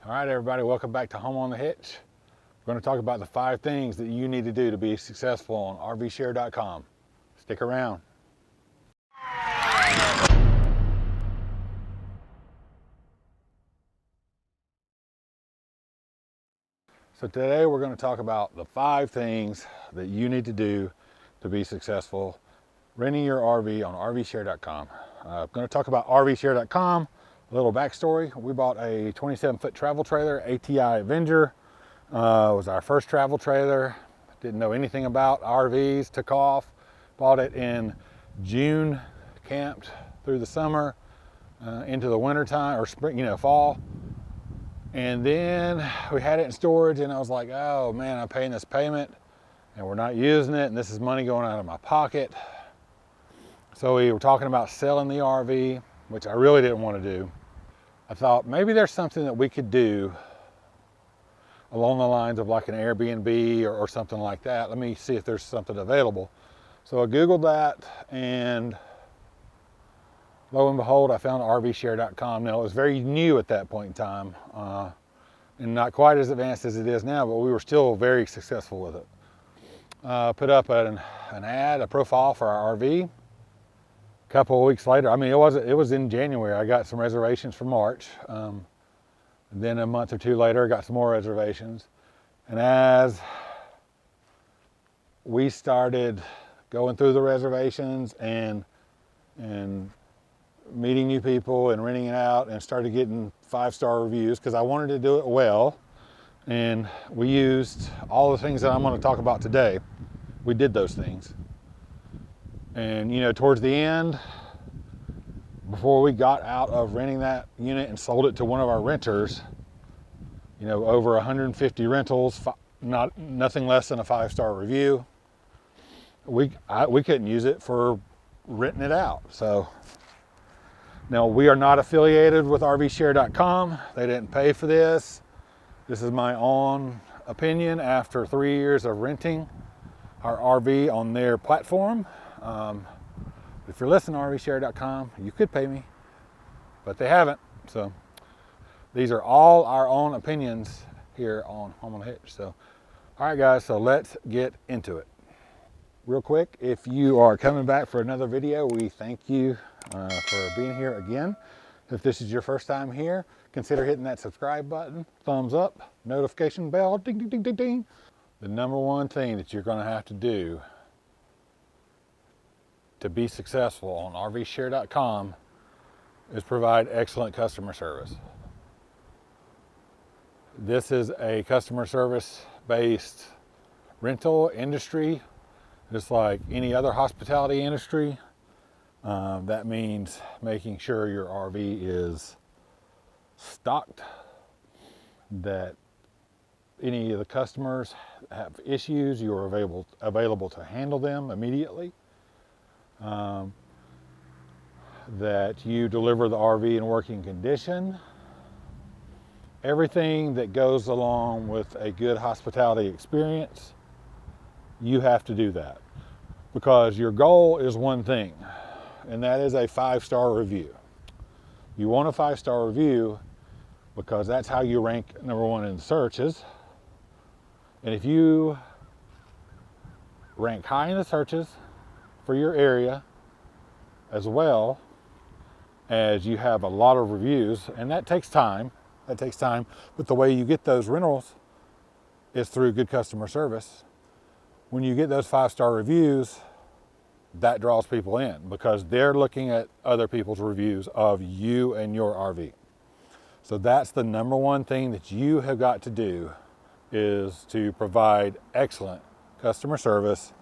All right, everybody, welcome back to Home on the Hitch. We're going to talk about the 5 things that you need to do to be successful on Rvshare.com. Stick around. So today we're going to talk about the 5 things that you need to do to be successful renting your RV on Rvshare.com. I'm going to talk about Rvshare.com. A little backstory. We bought a 27-foot travel trailer, ATI Avenger. It was our first travel trailer. Didn't know anything about RVs, took off. Bought it in June, camped through the summer, into the winter time, or spring, fall. And then we had it in storage and I was like, oh man, I'm paying this payment and we're not using it and this is money going out of my pocket. So we were talking about selling the RV, which I really didn't want to do. I thought maybe there's something that we could do along the lines of like an Airbnb or something like that. Let me see if there's something available. So I Googled that and lo and behold, I found Rvshare.com. Now it was very new at that point in time and not quite as advanced as it is now, but we were still very successful with it. Put up an ad, a profile for our RV. A couple of weeks later, I mean, it was in January. I got some reservations for March. Then a month or two later, I got some more reservations. And as we started going through the reservations and meeting new people and renting it out and started getting 5-star reviews because I wanted to do it well. And we used all the things that I'm going to talk about today. We did those things. And towards the end, before we got out of renting that unit and sold it to one of our renters, over 150 rentals, nothing less than a 5-star review. We couldn't use it for renting it out. So now we are not affiliated with Rvshare.com. They didn't pay for this. This is my own opinion after 3 years of renting our RV on their platform. If you're listening to Rvshare.com, you could pay me, but they haven't. So these are all our own opinions here on Home on the Hitch. So, all right, guys, so let's get into it. Real quick, if you are coming back for another video, we thank you for being here again. If this is your first time here, consider hitting that subscribe button, thumbs up, notification bell, ding, ding, ding, ding, ding. The number one thing that you're going to have to do to be successful on Rvshare.com is provide excellent customer service. This is a customer service based rental industry, just like any other hospitality industry. That means making sure your RV is stocked, that any of the customers have issues, you are available to handle them immediately. That you deliver the RV in working condition. Everything that goes along with a good hospitality experience, you have to do that. Because your goal is one thing, and that is a 5-star review. You want a 5-star review because that's how you rank #1 in searches. And if you rank high in the searches for your area, as well as you have a lot of reviews, and that takes time, but the way you get those rentals is through good customer service. When you get those 5-star reviews, that draws people in because they're looking at other people's reviews of you and your RV. So that's the #1 thing that you have got to do, is to provide excellent customer service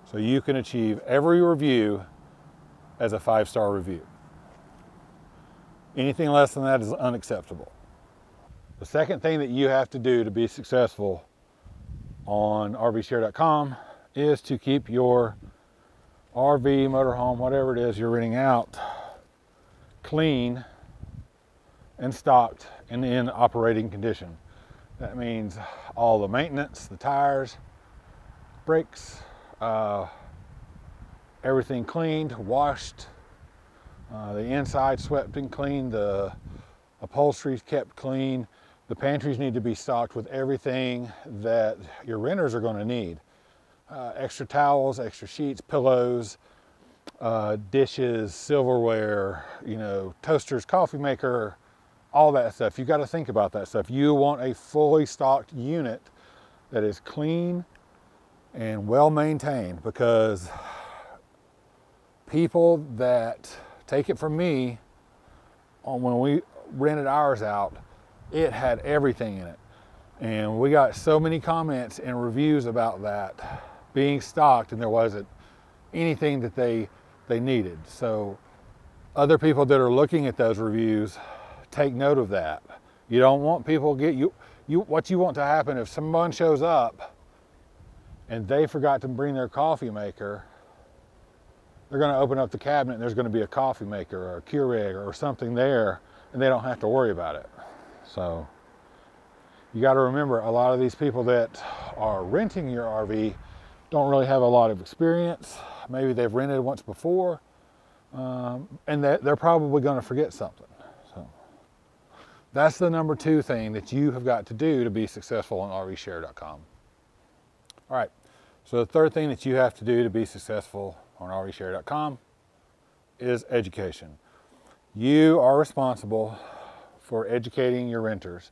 so you can achieve every review as a 5-star review. Anything less than that is unacceptable. The second thing that you have to do to be successful on Rvshare.com is to keep your RV, motorhome, whatever it is you're renting out, clean and stocked and in operating condition. That means all the maintenance, the tires, brakes, everything cleaned, washed, the inside swept and cleaned, the upholstery kept clean. The pantries need to be stocked with everything that your renters are going to need. Extra towels, extra sheets, pillows, dishes, silverware, toasters, coffee maker, all that stuff. You got to think about that stuff. You want a fully stocked unit that is clean and well maintained, because people that take it from me, when we rented ours out, it had everything in it. And we got so many comments and reviews about that being stocked, and there wasn't anything that they needed. So other people that are looking at those reviews, take note of that. You don't want people get you what you want to happen if someone shows up and they forgot to bring their coffee maker, they're going to open up the cabinet and there's going to be a coffee maker or a Keurig or something there, and they don't have to worry about it. So you got to remember, a lot of these people that are renting your RV don't really have a lot of experience. Maybe they've rented once before, and they're probably going to forget something. So that's the number 2 thing that you have got to do to be successful on Rvshare.com. All right, so the third thing that you have to do to be successful on Rvshare.com is education. You are responsible for educating your renters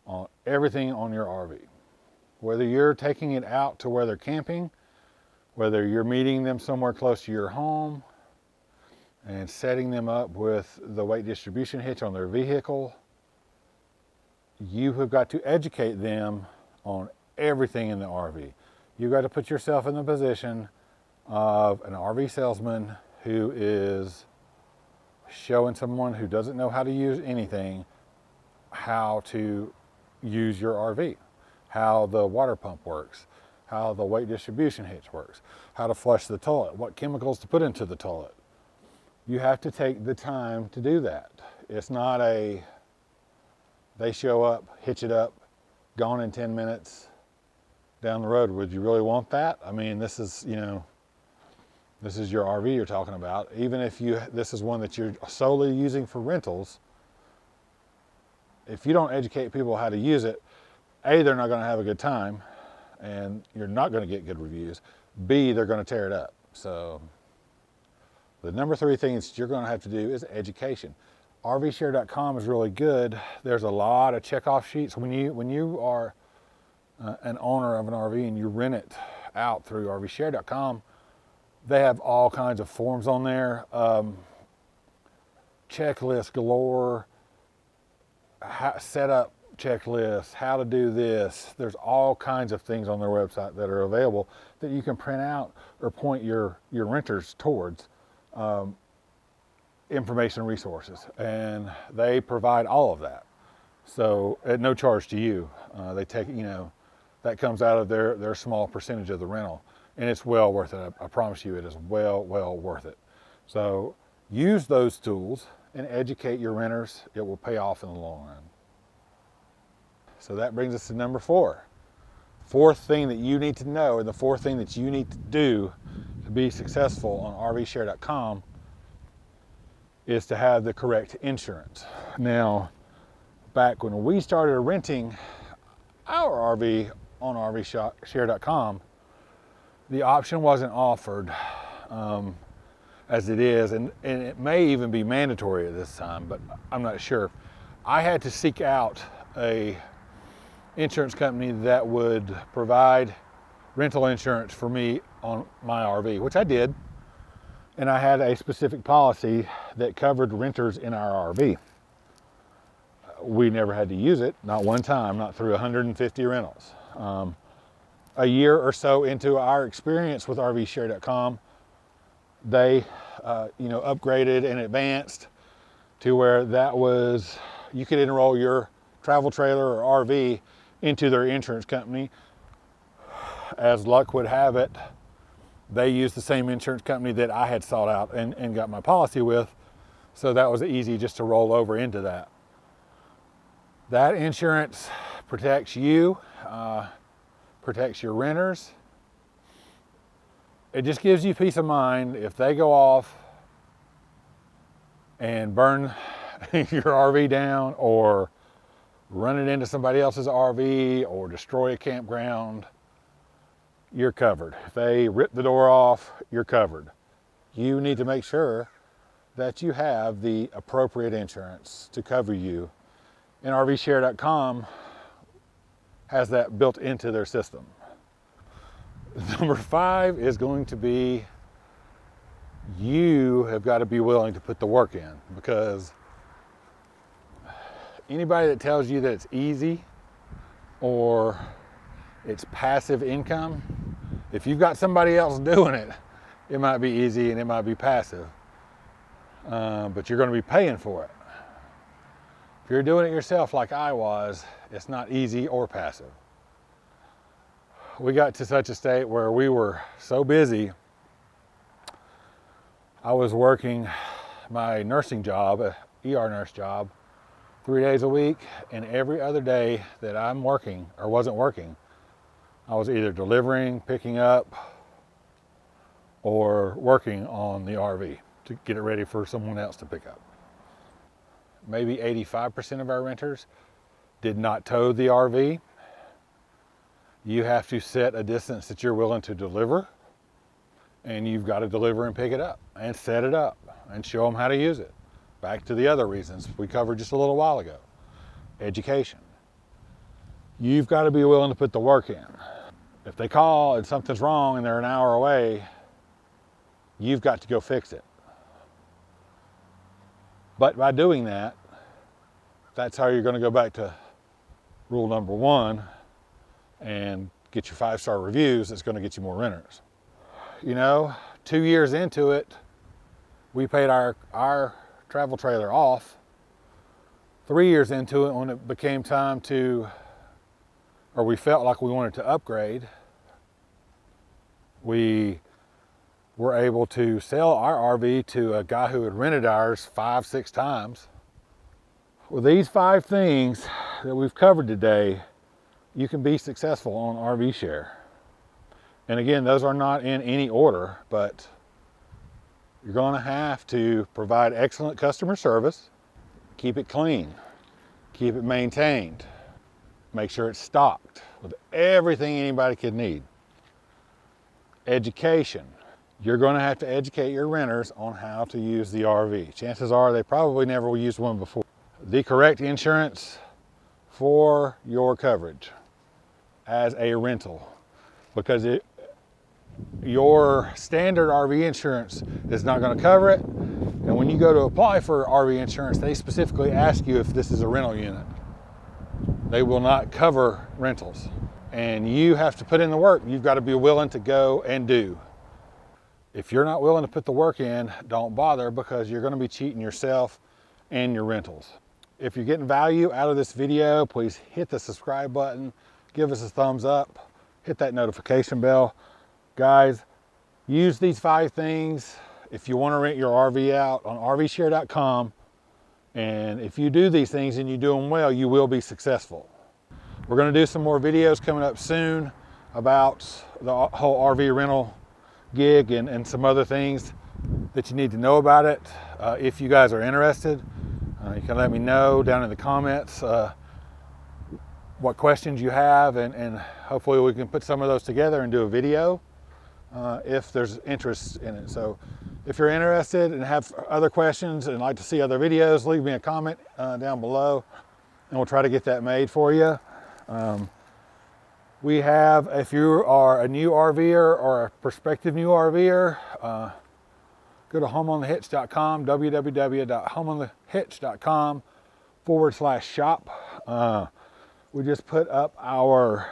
on everything on your RV. Whether you're taking it out to where they're camping, whether you're meeting them somewhere close to your home and setting them up with the weight distribution hitch on their vehicle, you have got to educate them on everything in the RV. You've got to put yourself in the position of an RV salesman who is showing someone who doesn't know how to use anything how to use your RV, how the water pump works, how the weight distribution hitch works, how to flush the toilet, what chemicals to put into the toilet. You have to take the time to do that. It's not they show up, hitch it up, gone in 10 minutes, down the road. Would you really want that? I mean, this is your RV you're talking about. Even if this is one that you're solely using for rentals, if you don't educate people how to use it, A, they're not going to have a good time, and you're not going to get good reviews. B, they're going to tear it up. So the number 3 thing that you're going to have to do is education. Rvshare.com is really good. There's a lot of checkoff sheets. When you are an owner of an RV and you rent it out through Rvshare.com, they have all kinds of forms on there, checklists galore, setup checklists, how to do this. There's all kinds of things on their website that are available that you can print out or point your renters towards. Information resources, and they provide all of that. So at no charge to you. They take, that comes out of their small percentage of the rental, and it's well worth it. I promise you, it is well worth it. So use those tools and educate your renters. It will pay off in the long run. So that brings us to number 4. Fourth thing that you need to know, and the fourth thing that you need to do to be successful on Rvshare.com, is to have the correct insurance. Now, back when we started renting our RV on Rvshare.com, the option wasn't offered as it is, and it may even be mandatory at this time, but I'm not sure. I had to seek out a insurance company that would provide rental insurance for me on my RV, which I did. And I had a specific policy that covered renters in our RV. We never had to use it, not one time, not through 150 rentals. A year or so into our experience with Rvshare.com, they upgraded and advanced to where you could enroll your travel trailer or RV into their insurance company. As luck would have it, they used the same insurance company that I had sought out and got my policy with, so that was easy just to roll over into that. That insurance protects you, protects your renters. It just gives you peace of mind if they go off and burn your RV down, or run it into somebody else's RV or destroy a campground, you're covered. If they rip the door off, you're covered. You need to make sure that you have the appropriate insurance to cover you. And Rvshare.com has that built into their system. Number 5 is going to be, you have got to be willing to put the work in, because anybody that tells you that it's easy or it's passive income, if you've got somebody else doing it, it might be easy and it might be passive, but you're going to be paying for it. If you're doing it yourself like I was, it's not easy or passive. We got to such a state where we were so busy. I was working my nursing job, a ER nurse job, 3 days a week, and every other day that I'm working or wasn't working, I was either delivering, picking up, or working on the RV to get it ready for someone else to pick up. Maybe 85% of our renters did not tow the RV. You have to set a distance that you're willing to deliver, and you've got to deliver and pick it up and set it up and show them how to use it. Back to the other reasons we covered just a little while ago. Education. You've got to be willing to put the work in. If they call and something's wrong and they're an hour away, you've got to go fix it. But by doing that, that's how you're going to go back to rule number 1 and get your 5-star reviews. That's going to get you more renters. You know, 2 years into it, we paid our travel trailer off. 3 years into it, when it became time to, or we felt like we wanted to upgrade, we were able to sell our RV to a guy who had rented ours 5-6 times. With these 5 things that we've covered today, you can be successful on Rvshare. And again, those are not in any order, but you're going to have to provide excellent customer service, keep it clean, keep it maintained, make sure it's stocked with everything anybody could need. Education. You're going to have to educate your renters on how to use the RV. Chances are they probably never used one before. The correct insurance for your coverage as a rental, because your standard RV insurance is not going to cover it. And when you go to apply for RV insurance, they specifically ask you if this is a rental unit. They will not cover rentals. And you have to put in the work. You've got to be willing to go and do. If you're not willing to put the work in, don't bother, because you're going to be cheating yourself and your rentals. If you're getting value out of this video, please hit the subscribe button, give us a thumbs up, hit that notification bell. Guys, use these 5 things if you want to rent your RV out on Rvshare.com. And if you do these things and you do them well, you will be successful. We're going to do some more videos coming up soon about the whole RV rental gig and some other things that you need to know about it. If you guys are interested, you can let me know down in the comments what questions you have, and hopefully we can put some of those together and do a video if there's interest in it. So if you're interested and have other questions and like to see other videos, leave me a comment down below and we'll try to get that made for you. We have, if you are a new RVer or a prospective new RVer, go to homeonthehitch.com, www.homeonthehitch.com/shop. We just put up our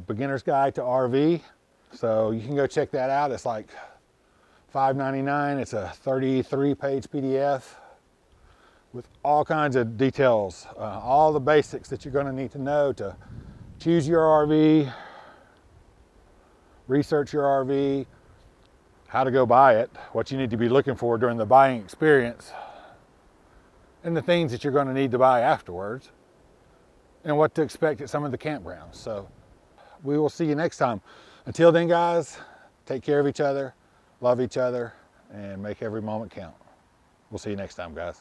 beginner's guide to RV. So you can go check that out. It's like $5.99. It's a 33-page PDF with all kinds of details, all the basics that you're going to need to know to choose your RV, research your RV, how to go buy it, what you need to be looking for during the buying experience, and the things that you're going to need to buy afterwards, and what to expect at some of the campgrounds. So we will see you next time. Until then, guys, take care of each other, love each other, and make every moment count. We'll see you next time, guys.